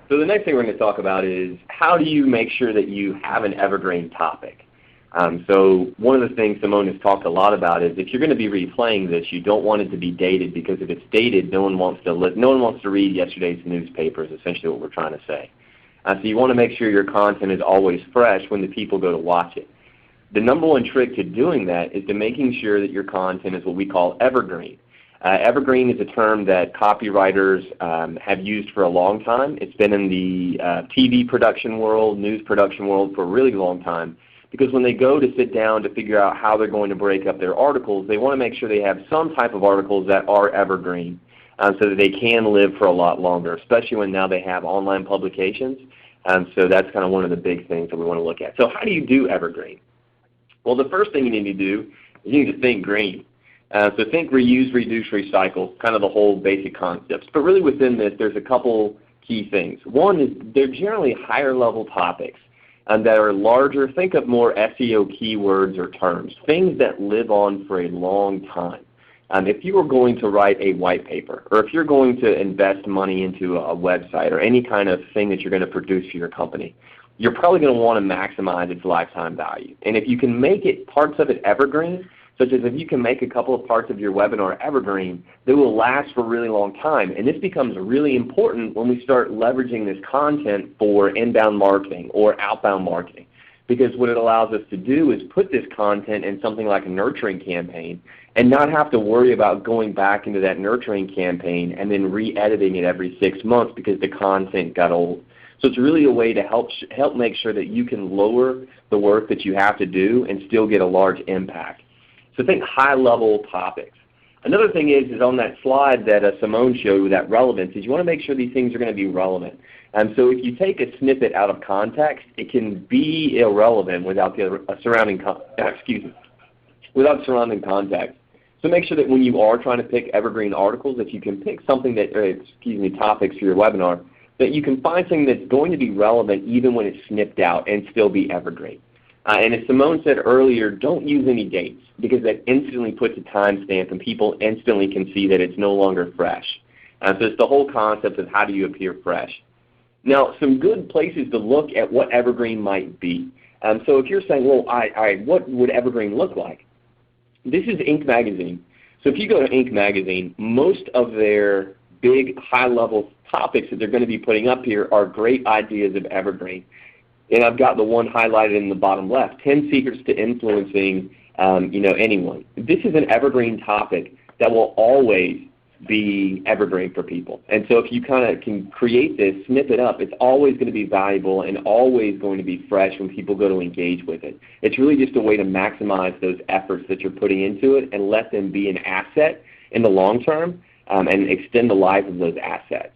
So the next thing we're going to talk about is how do you make sure that you have an evergreen topic? So one of the things Simone has talked a lot about is if you're going to be replaying this, you don't want it to be dated, because if it's dated, no one wants to read yesterday's newspaper is essentially what we're trying to say. So you want to make sure your content is always fresh when the people go to watch it. The number one trick to doing that is to making sure that your content is what we call evergreen. Evergreen is a term that copywriters have used for a long time. It's been in the TV production world, news production world for a really long time, because when they go to sit down to figure out how they're going to break up their articles, they want to make sure they have some type of articles that are evergreen so that they can live for a lot longer, especially when now they have online publications. So that's kind of one of the big things that we want to look at. So how do you do evergreen? Well, the first thing you need to do is you need to think green. So think reuse, reduce, recycle, kind of the whole basic concepts. But really within this, there's a couple key things. One is they're generally higher level topics that are larger. Think of more SEO keywords or terms, things that live on for a long time. If you are going to write a white paper, or if you're going to invest money into a website or any kind of thing that you're going to produce for your company, you're probably going to want to maximize its lifetime value. And if you can make it parts of it evergreen, such as if you can make a couple of parts of your webinar evergreen, they will last for a really long time. And this becomes really important when we start leveraging this content for inbound marketing or outbound marketing. Because what it allows us to do is put this content in something like a nurturing campaign and not have to worry about going back into that nurturing campaign and then re-editing it every 6 months because the content got old. So it's really a way to help make sure that you can lower the work that you have to do and still get a large impact. So think high-level topics. Another thing is on that slide that Simone showed with that relevance is you want to make sure these things are going to be relevant. So if you take a snippet out of context, it can be irrelevant without the surrounding context. So make sure that when you are trying to pick evergreen articles, if you can pick something that, topics for your webinar, that you can find something that's going to be relevant even when it's snipped out and still be evergreen. And as Simone said earlier, don't use any dates, because that instantly puts a timestamp and people instantly can see that it's no longer fresh. So it's the whole concept of how do you appear fresh. Now, some good places to look at what evergreen might be. So if you're saying, well, what would evergreen look like? This is Inc. Magazine. So if you go to Inc. Magazine, most of their big high-level topics that they're going to be putting up here are great ideas of evergreen. And I've got the one highlighted in the bottom left, 10 Secrets to Influencing anyone. This is an evergreen topic that will always be evergreen for people. And so if you kind of can create this, snip it up, it's always going to be valuable and always going to be fresh when people go to engage with it. It's really just a way to maximize those efforts that you're putting into it and let them be an asset in the long term and extend the life of those assets.